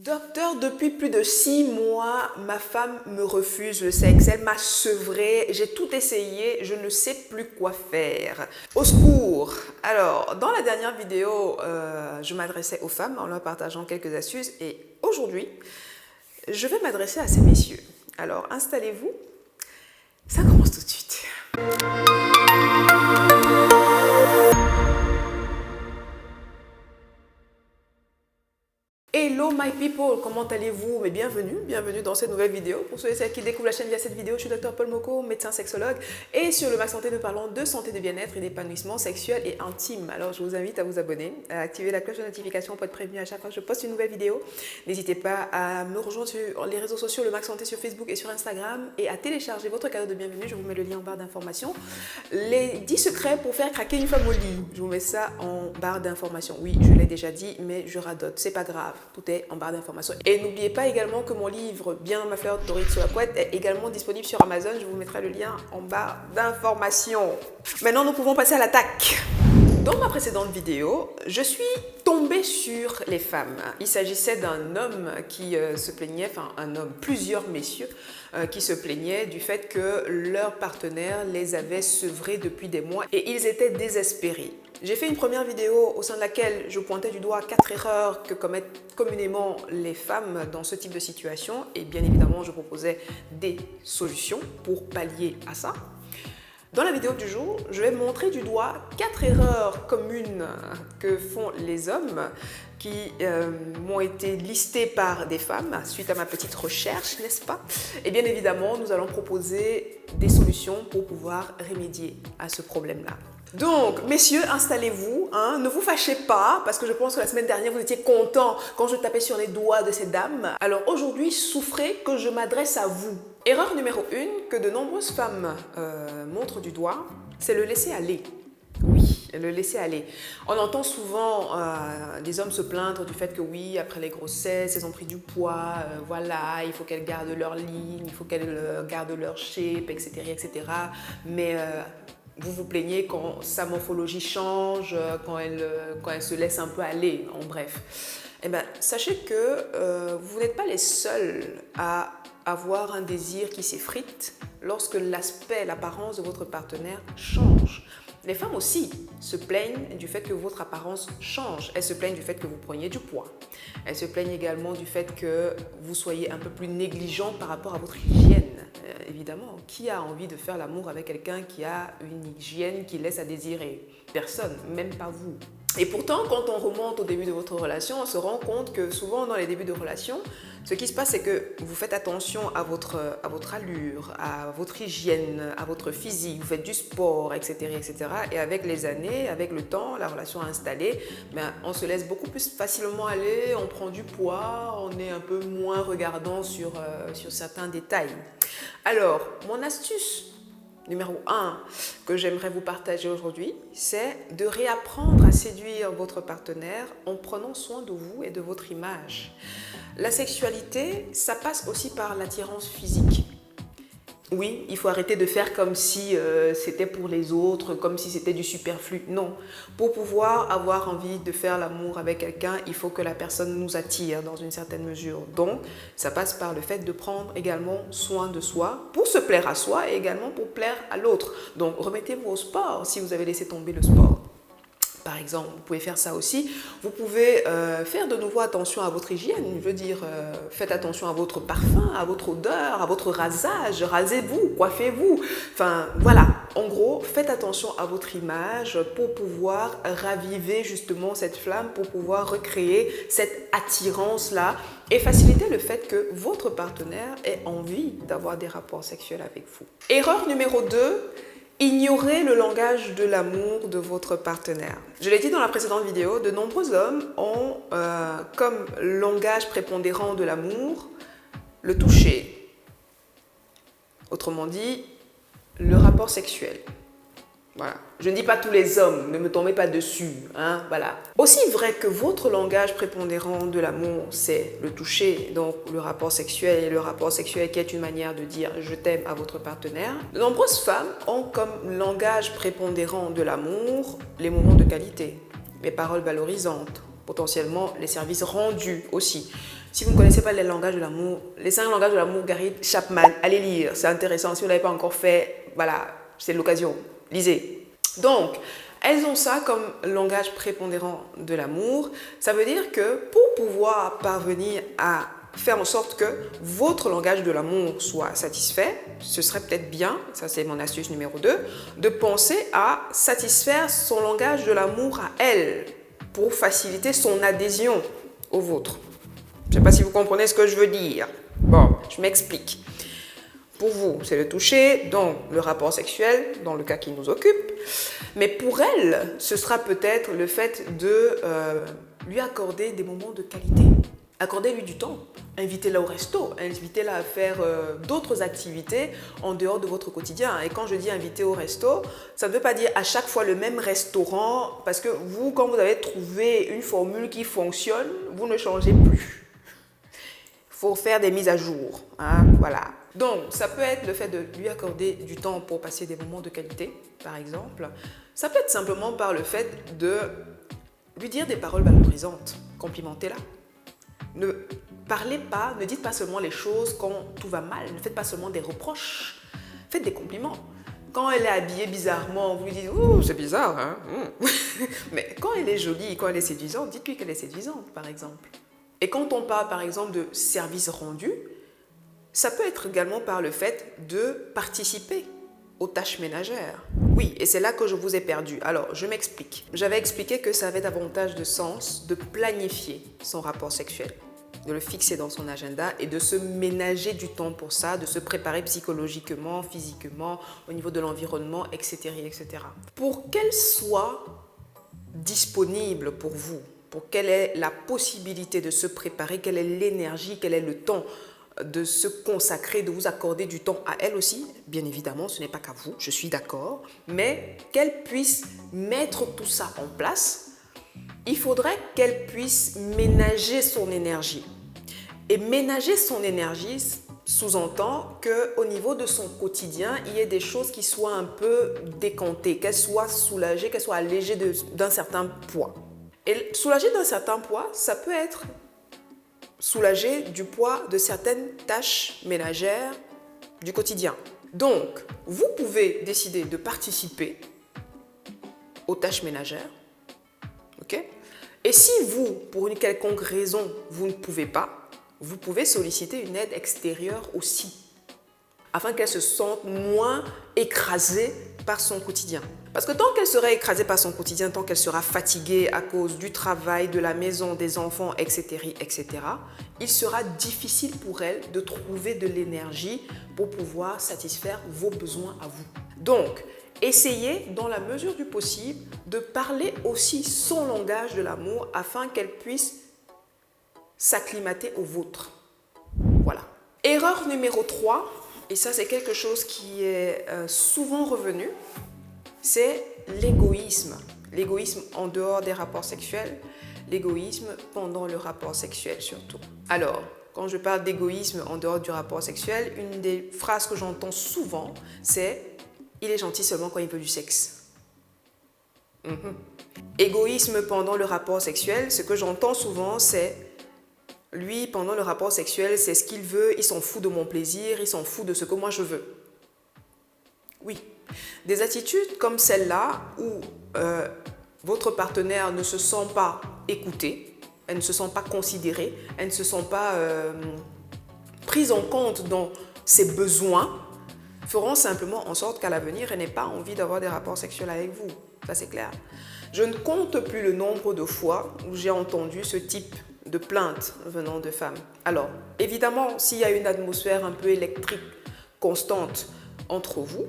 Docteur, depuis plus de 6 mois, ma femme me refuse le sexe. Elle m'a sevré, j'ai tout essayé, je ne sais plus quoi faire. Au secours! Alors, dans la dernière vidéo, je m'adressais aux femmes en leur partageant quelques astuces et aujourd'hui, je vais m'adresser à ces messieurs. Alors, installez-vous, ça commence tout de suite. Hello my people, comment allez-vous? Mais bienvenue dans cette nouvelle vidéo. Pour ceux et celles qui découvrent la chaîne via cette vidéo, je suis Dr Paul Moko, médecin sexologue et sur le Max Santé nous parlons de santé, de bien-être et d'épanouissement sexuel et intime. Alors je vous invite à vous abonner, à activer la cloche de notification pour être prévenu à chaque fois que je poste une nouvelle vidéo. N'hésitez pas à me rejoindre sur les réseaux sociaux, le Max Santé sur Facebook et sur Instagram et à télécharger votre cadeau de bienvenue. Je vous mets le lien en barre d'informations. Les 10 secrets pour faire craquer une femme au lit. Je vous mets ça en barre d'informations. Oui, je l'ai déjà dit, mais je radote, c'est pas grave. Tout est en barre d'informations. Et n'oubliez pas également que mon livre Bien dans ma fleur dorite sur la couette est également disponible sur Amazon. Je vous mettrai le lien en barre d'informations. Maintenant, nous pouvons passer à l'attaque. Dans ma précédente vidéo, je suis tombée sur les femmes. Il s'agissait d'un homme qui se plaignait, enfin un homme, plusieurs messieurs qui se plaignaient du fait que leur partenaire les avait sevrés depuis des mois et ils étaient désespérés. J'ai fait une première vidéo au sein de laquelle je pointais du doigt 4 erreurs que commettent communément les femmes dans ce type de situation et bien évidemment je proposais des solutions pour pallier à ça. Dans la vidéo du jour, je vais montrer du doigt 4 erreurs communes que font les hommes qui m'ont été listées par des femmes suite à ma petite recherche, n'est-ce pas? Et bien évidemment, nous allons proposer des solutions pour pouvoir remédier à ce problème-là. Donc, messieurs, installez-vous, hein, ne vous fâchez pas, parce que je pense que la semaine dernière, vous étiez contents quand je tapais sur les doigts de ces dames. Alors aujourd'hui, souffrez que je m'adresse à vous. Erreur numéro 1 que de nombreuses femmes montrent du doigt, c'est le laisser aller. Oui, le laisser aller. On entend souvent des hommes se plaindre du fait que oui, après les grossesses, elles ont pris du poids, voilà, il faut qu'elles gardent leur ligne, il faut qu'elles gardent leur shape, etc., etc. Mais vous vous plaignez quand sa morphologie change, quand elle se laisse un peu aller, en bref. Eh bien, sachez que vous n'êtes pas les seuls à avoir un désir qui s'effrite lorsque l'aspect, l'apparence de votre partenaire change. Les femmes aussi se plaignent du fait que votre apparence change. Elles se plaignent du fait que vous preniez du poids. Elles se plaignent également du fait que vous soyez un peu plus négligent par rapport à votre hygiène. Évidemment, qui a envie de faire l'amour avec quelqu'un qui a une hygiène qui laisse à désirer? Personne, même pas vous. Et pourtant, quand on remonte au début de votre relation, on se rend compte que souvent dans les débuts de relation, ce qui se passe, c'est que vous faites attention à votre allure, à votre hygiène, à votre physique, vous faites du sport, etc., etc. Et avec les années, avec le temps, la relation installée, on se laisse beaucoup plus facilement aller, on prend du poids, on est un peu moins regardant sur certains détails. Alors, mon astuce numéro 1 que j'aimerais vous partager aujourd'hui, c'est de réapprendre à séduire votre partenaire en prenant soin de vous et de votre image. La sexualité, ça passe aussi par l'attirance physique. Oui, il faut arrêter de faire comme si c'était pour les autres, comme si c'était du superflu. Non, pour pouvoir avoir envie de faire l'amour avec quelqu'un, il faut que la personne nous attire dans une certaine mesure. Donc, ça passe par le fait de prendre également soin de soi, pour se plaire à soi et également pour plaire à l'autre. Donc, remettez-vous au sport si vous avez laissé tomber le sport. Par exemple, vous pouvez faire ça aussi. Vous pouvez faire de nouveau attention à votre hygiène. Je veux dire, faites attention à votre parfum, à votre odeur, à votre rasage. Rasez-vous, coiffez-vous. Enfin, voilà. En gros, faites attention à votre image pour pouvoir raviver justement cette flamme, pour pouvoir recréer cette attirance-là et faciliter le fait que votre partenaire ait envie d'avoir des rapports sexuels avec vous. Erreur numéro 2. Ignorez le langage de l'amour de votre partenaire. Je l'ai dit dans la précédente vidéo, de nombreux hommes ont comme langage prépondérant de l'amour le toucher. Autrement dit, le rapport sexuel. Voilà. Je ne dis pas tous les hommes, ne me tombez pas dessus, hein, voilà. Aussi vrai que votre langage prépondérant de l'amour, c'est le toucher, donc le rapport sexuel, et le rapport sexuel qui est une manière de dire « je t'aime » à votre partenaire, de nombreuses femmes ont comme langage prépondérant de l'amour les moments de qualité, les paroles valorisantes, potentiellement les services rendus aussi. Si vous ne connaissez pas les langages de l'amour, les 5 langages de l'amour, Gary Chapman, allez lire, c'est intéressant. Si vous ne l'avez pas encore fait, voilà, c'est l'occasion, lisez. Donc, elles ont ça comme langage prépondérant de l'amour. Ça veut dire que pour pouvoir parvenir à faire en sorte que votre langage de l'amour soit satisfait, ce serait peut-être bien, ça c'est mon astuce numéro 2, de penser à satisfaire son langage de l'amour à elle pour faciliter son adhésion au vôtre. Je ne sais pas si vous comprenez ce que je veux dire. Bon, je m'explique. Pour vous, c'est le toucher, donc le rapport sexuel, dans le cas qui nous occupe. Mais pour elle, ce sera peut-être le fait de lui accorder des moments de qualité. Accordez-lui du temps. Invitez-la au resto, invitez-la à faire d'autres activités en dehors de votre quotidien. Et quand je dis inviter au resto, ça ne veut pas dire à chaque fois le même restaurant, parce que vous, quand vous avez trouvé une formule qui fonctionne, vous ne changez plus. Il faut faire des mises à jour, hein, voilà. Donc, ça peut être le fait de lui accorder du temps pour passer des moments de qualité, par exemple. Ça peut être simplement par le fait de lui dire des paroles valorisantes, complimentez-la. Ne parlez pas, ne dites pas seulement les choses quand tout va mal, ne faites pas seulement des reproches, faites des compliments. Quand elle est habillée bizarrement, vous lui dites « Ouh, c'est bizarre, hein ?» Mais quand elle est jolie, quand elle est séduisante, dites-lui qu'elle est séduisante, par exemple. Et quand on parle, par exemple, de service rendu, ça peut être également par le fait de participer aux tâches ménagères. Oui, et c'est là que je vous ai perdu. Alors, je m'explique. J'avais expliqué que ça avait davantage de sens de planifier son rapport sexuel, de le fixer dans son agenda et de se ménager du temps pour ça, de se préparer psychologiquement, physiquement, au niveau de l'environnement, etc., etc. Pour qu'elle soit disponible pour vous, pour quelle est la possibilité de se préparer, quelle est l'énergie, quel est le temps de se consacrer, de vous accorder du temps à elle aussi. Bien évidemment, ce n'est pas qu'à vous, je suis d'accord, mais qu'elle puisse mettre tout ça en place, il faudrait qu'elle puisse ménager son énergie. Et ménager son énergie sous-entend qu'au niveau de son quotidien, il y ait des choses qui soient un peu décantées, qu'elle soit soulagée, qu'elle soit allégée d'un certain poids. Et soulagée d'un certain poids, ça peut être soulager du poids de certaines tâches ménagères du quotidien. Donc, vous pouvez décider de participer aux tâches ménagères, ok? Et si vous, pour une quelconque raison, vous ne pouvez pas, vous pouvez solliciter une aide extérieure aussi, afin qu'elle se sente moins écrasée par son quotidien. Parce que tant qu'elle sera écrasée par son quotidien, tant qu'elle sera fatiguée à cause du travail, de la maison, des enfants, etc., etc., il sera difficile pour elle de trouver de l'énergie pour pouvoir satisfaire vos besoins à vous. Donc, essayez, dans la mesure du possible, de parler aussi son langage de l'amour afin qu'elle puisse s'acclimater au vôtre. Voilà. Erreur numéro 3, et ça c'est quelque chose qui est souvent revenu, c'est l'égoïsme. L'égoïsme en dehors des rapports sexuels, l'égoïsme pendant le rapport sexuel surtout. Alors, quand je parle d'égoïsme en dehors du rapport sexuel, une des phrases que j'entends souvent, c'est « il est gentil seulement quand il veut du sexe ». Égoïsme pendant le rapport sexuel, ce que j'entends souvent, c'est « lui, pendant le rapport sexuel, c'est ce qu'il veut, il s'en fout de mon plaisir, il s'en fout de ce que moi je veux ». Oui. Des attitudes comme celle-là où votre partenaire ne se sent pas écouté, elle ne se sent pas considérée, elle ne se sent pas prise en compte dans ses besoins, feront simplement en sorte qu'à l'avenir, elle n'ait pas envie d'avoir des rapports sexuels avec vous. Ça, c'est clair. Je ne compte plus le nombre de fois où j'ai entendu ce type de plaintes venant de femmes. Alors, évidemment, s'il y a une atmosphère un peu électrique constante entre vous,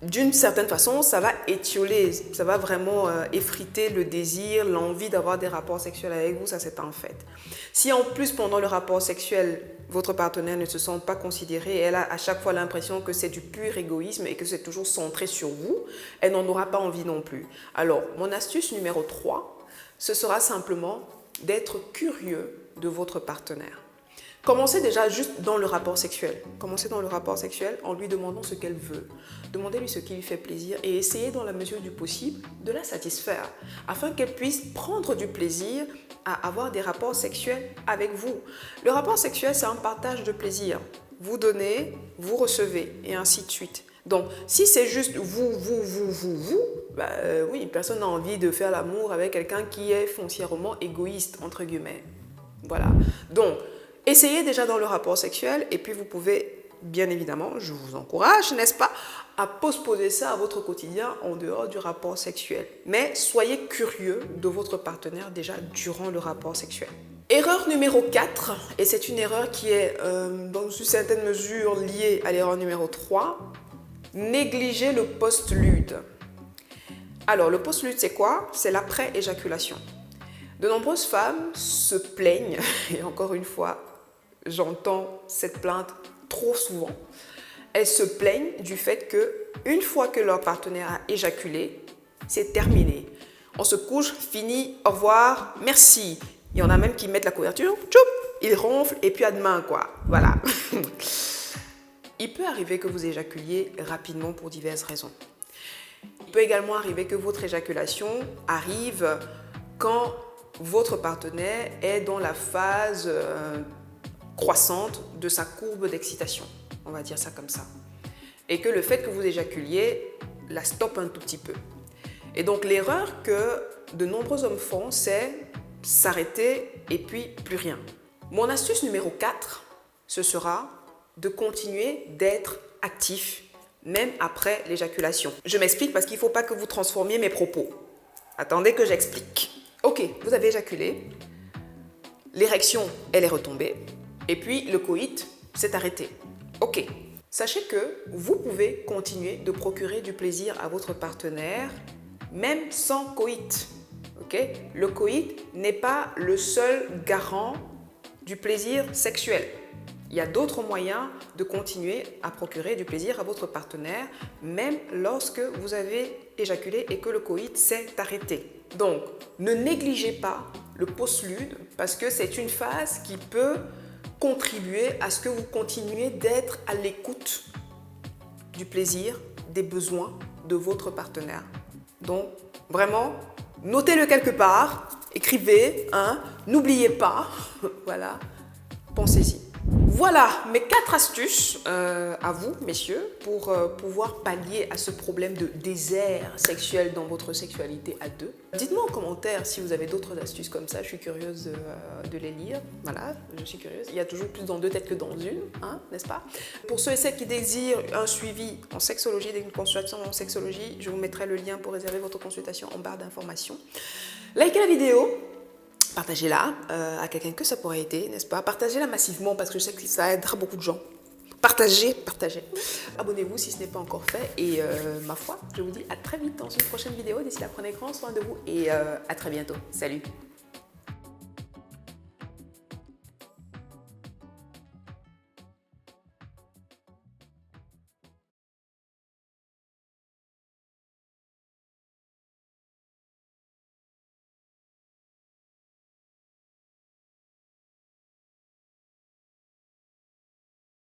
d'une certaine façon, ça va étioler, ça va vraiment effriter le désir, l'envie d'avoir des rapports sexuels avec vous, ça c'est un fait. Si en plus, pendant le rapport sexuel, votre partenaire ne se sent pas considéré, elle a à chaque fois l'impression que c'est du pur égoïsme et que c'est toujours centré sur vous, elle n'en aura pas envie non plus. Alors, mon astuce numéro 3, ce sera simplement d'être curieux de votre partenaire. Commencez déjà juste dans le rapport sexuel. Commencez dans le rapport sexuel en lui demandant ce qu'elle veut. Demandez-lui ce qui lui fait plaisir et essayez dans la mesure du possible de la satisfaire afin qu'elle puisse prendre du plaisir à avoir des rapports sexuels avec vous. Le rapport sexuel, c'est un partage de plaisir. Vous donnez, vous recevez et ainsi de suite. Donc, si c'est juste vous, oui, personne n'a envie de faire l'amour avec quelqu'un qui est foncièrement égoïste, entre guillemets. Voilà. Donc, essayez déjà dans le rapport sexuel et puis vous pouvez, bien évidemment, je vous encourage, n'est-ce pas, à postposer ça à votre quotidien en dehors du rapport sexuel. Mais soyez curieux de votre partenaire déjà durant le rapport sexuel. Erreur numéro 4, et c'est une erreur qui est dans une certaine mesure liée à l'erreur numéro 3, négliger le post-lude. Alors, le post-lude, c'est quoi? C'est l'après-éjaculation. De nombreuses femmes se plaignent, et encore une fois, j'entends cette plainte trop souvent. Elles se plaignent du fait que une fois que leur partenaire a éjaculé, c'est terminé. On se couche, fini, au revoir, merci. Il y en a même qui mettent la couverture, tchoup, ils ronflent et puis à demain quoi. Voilà. Il peut arriver que vous éjaculiez rapidement pour diverses raisons. Il peut également arriver que votre éjaculation arrive quand votre partenaire est dans la phase croissante de sa courbe d'excitation. On va dire ça comme ça. Et que le fait que vous éjaculiez la stoppe un tout petit peu. Et donc l'erreur que de nombreux hommes font, c'est s'arrêter et puis plus rien. Mon astuce numéro 4, ce sera de continuer d'être actif, même après l'éjaculation. Je m'explique parce qu'il ne faut pas que vous transformiez mes propos. Attendez que j'explique. Ok, vous avez éjaculé, l'érection, elle est retombée, et puis le coït s'est arrêté. Ok, sachez que vous pouvez continuer de procurer du plaisir à votre partenaire, même sans coït. Okay? Le coït n'est pas le seul garant du plaisir sexuel. Il y a d'autres moyens de continuer à procurer du plaisir à votre partenaire, même lorsque vous avez éjaculé et que le coït s'est arrêté. Donc, ne négligez pas le post-lude parce que c'est une phase qui peut contribuer à ce que vous continuiez d'être à l'écoute du plaisir, des besoins de votre partenaire. Donc, vraiment, notez-le quelque part, écrivez, hein, n'oubliez pas, voilà, pensez-y. Voilà mes 4 astuces à vous, messieurs, pour pouvoir pallier à ce problème de désert sexuel dans votre sexualité à deux. Dites-moi en commentaire si vous avez d'autres astuces comme ça, je suis curieuse de les lire. Voilà, je suis curieuse. Il y a toujours plus dans 2 têtes que dans une, hein, n'est-ce pas? Pour ceux et celles qui désirent un suivi en sexologie, une consultation en sexologie, je vous mettrai le lien pour réserver votre consultation en barre d'informations. Likez la vidéo. Partagez-la à quelqu'un que ça pourrait aider, n'est-ce pas? Partagez-la massivement parce que je sais que ça aidera beaucoup de gens. Partagez. Abonnez-vous si ce n'est pas encore fait. Et ma foi, je vous dis à très vite dans une prochaine vidéo. D'ici là, prenez grand soin de vous et à très bientôt. Salut!